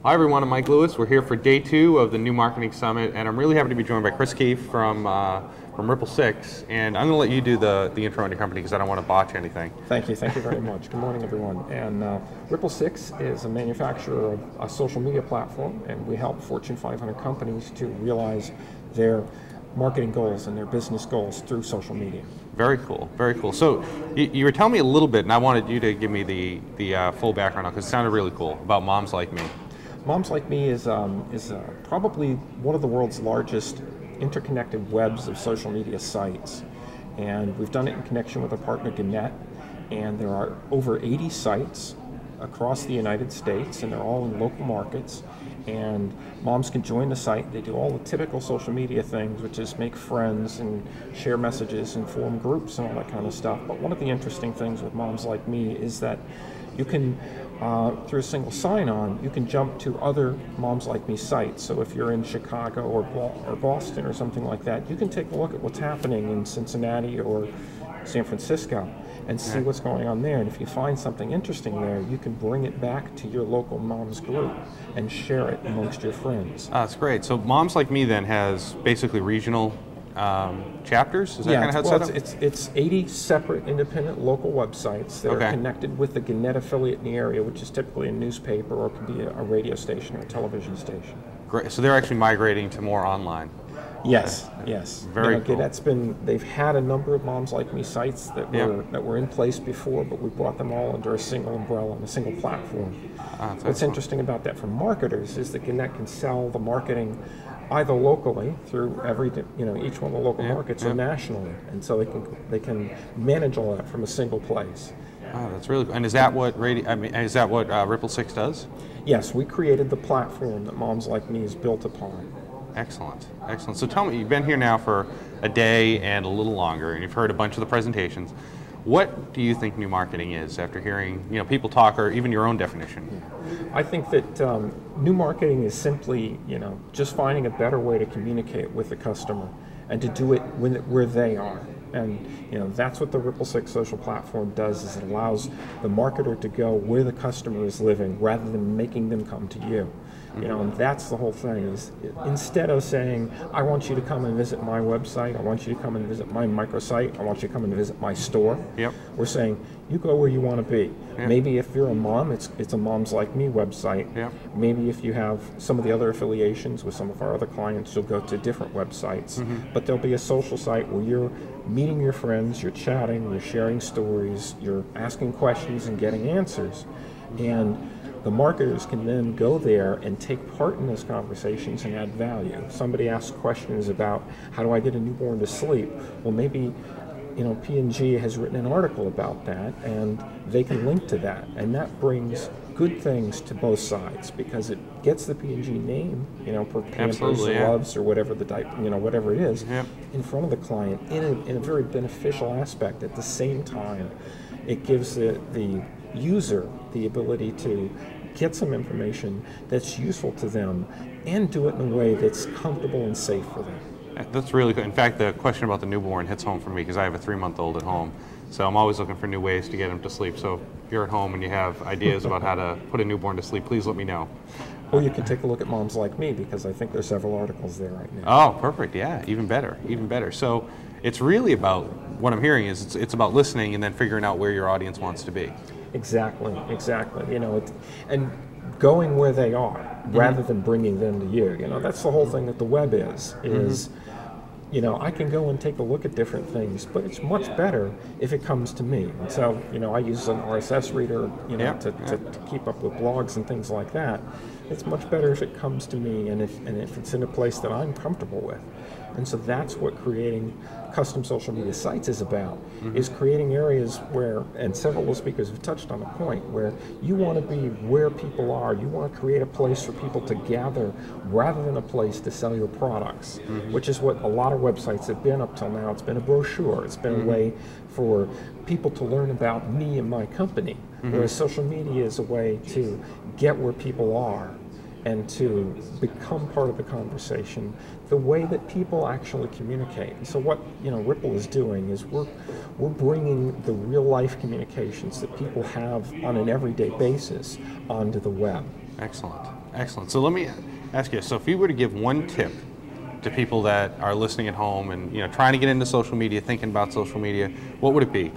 Hi everyone, I'm Mike Lewis. We're here for day 2 of the New Marketing Summit, and I'm really happy to be joined by Chris Kieff from Ripple6. And I'm going to let you do the intro on your company because I don't want to botch anything. Thank you very much. Good morning, everyone. And Ripple6 is a manufacturer of a social media platform, and we help Fortune 500 companies to realize their marketing goals and their business goals through social media. Very cool, very cool. So you were telling me a little bit, and I wanted you to give me the full background because it sounded really cool about Moms Like Me. Moms Like Me is probably one of the world's largest interconnected webs of social media sites. And we've done it in connection with our partner Gannett, and there are over 80 sites across the United States, and they're all in local markets. And moms can join the site. They do all the typical social media things, which is make friends and share messages and form groups and all that kind of stuff. But one of the interesting things with Moms Like Me is that you can, through a single sign-on, you can jump to other Moms Like Me sites. So if you're in Chicago or Boston or something like that, you can take a look at what's happening in Cincinnati or San Francisco and see what's going on there. And if you find something interesting there, you can bring it back to your local moms group and share it amongst your friends. That's great. So Moms Like Me then has basically regional chapters? Is that kind of how it's set up? It's 80 separate independent local websites that are connected with the Gannett affiliate in the area, which is typically a newspaper or it can be a radio station or a television station. Great. So they're actually migrating to more online. Yes, yes. Very cool. They've had a number of Moms Like Me sites that were in place before, but we brought them all under a single umbrella and a single platform. What's interesting about that for marketers is that Gannett can sell the marketing either locally through each one of the local markets or nationally, and so they can manage all that from a single place. Oh, that's really cool. And is that what Ripple6 does? Yes, we created the platform that Moms Like Me is built upon. Excellent, excellent. So tell me, you've been here now for a day and a little longer, and you've heard a bunch of the presentations. What do you think new marketing is after hearing people talk, or even your own definition? I think that new marketing is simply just finding a better way to communicate with the customer and to do it where they are. And that's what the Ripple6 social platform does, is it allows the marketer to go where the customer is living rather than making them come to you. And that's the whole thing, is instead of saying, I want you to come and visit my website, I want you to come and visit my microsite, I want you to come and visit my store, we're saying, you go where you want to be. Maybe if you're a mom, it's a Moms Like Me website. Maybe if you have some of the other affiliations with some of our other clients, you'll go to different websites. But there'll be a social site where you're meeting your friends, you're chatting, you're sharing stories, you're asking questions and getting answers. And the marketers can then go there and take part in those conversations and add value. Somebody asks questions about, how do I get a newborn to sleep? Well, maybe P&G has written an article about that, and they can link to that, and that brings good things to both sides because it gets the P&G name, for Pampers or Loves or whatever the whatever it is, in front of the client in a very beneficial aspect. At the same time, it gives the user the ability to get some information that's useful to them and do it in a way that's comfortable and safe for them. That's really good. In fact, the question about the newborn hits home for me because I have a 3-month-old at home. So I'm always looking for new ways to get him to sleep. So if you're at home and you have ideas about how to put a newborn to sleep, please let me know. Or you can take a look at Moms Like Me because I think there's several articles there right now. Oh, perfect. Yeah, even better, even better. So it's really about, what I'm hearing is it's about listening and then figuring out where your audience wants to be. Exactly, exactly. And going where they are rather than bringing them to you. That's the whole thing that the web is I can go and take a look at different things, but it's much better if it comes to me. And so, I use an RSS reader, to keep up with blogs and things like that. It's much better if it comes to me and if it's in a place that I'm comfortable with. And so that's what creating custom social media sites is about, is creating areas where, and several of the speakers have touched on the point, where you want to be where people are. You want to create a place for people to gather rather than a place to sell your products, which is what a lot of websites have been up till now. It's been a brochure. It's been a way for people to learn about me and my company, whereas social media is a way to get where people are and to become part of the conversation, the way that people actually communicate. And so what Ripple is doing is we're bringing the real life communications that people have on an everyday basis onto the web. Excellent. Excellent. So let me ask you, so if you were to give one tip to people that are listening at home and trying to get into social media, thinking about social media, what would it be?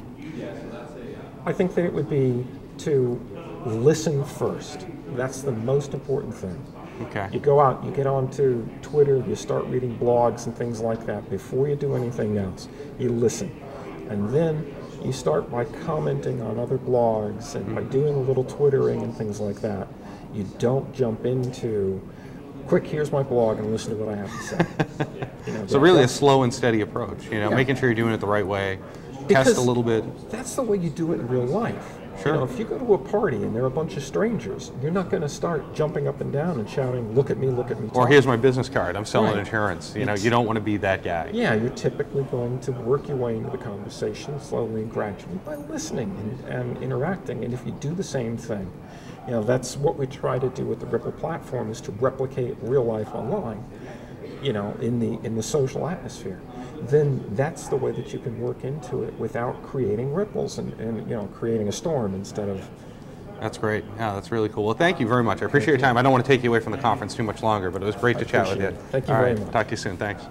I think that it would be to listen first. That's the most important thing. Okay. You go out, you get onto Twitter, you start reading blogs and things like that. Before you do anything else, you listen. And then you start by commenting on other blogs and by doing a little Twittering and things like that. You don't jump into, quick, here's my blog and listen to what I have to say. So really a slow and steady approach, making sure you're doing it the right way, test a little bit. That's the way you do it in real life. Sure. If you go to a party and there are a bunch of strangers, you're not going to start jumping up and down and shouting, look at me, or here's my business card, I'm selling insurance. You don't want to be that guy. Yeah, you're typically going to work your way into the conversation slowly and gradually by listening and interacting. And if you do the same thing, that's what we try to do with the Ripple platform, is to replicate real life online, in the social atmosphere. Then that's the way that you can work into it without creating ripples and creating a storm instead of. That's great. Yeah, that's really cool. Well, thank you very much. I appreciate your time. I don't want to take you away from the conference too much longer, but it was great to chat with you. Thank you very much. Talk to you soon. Thanks.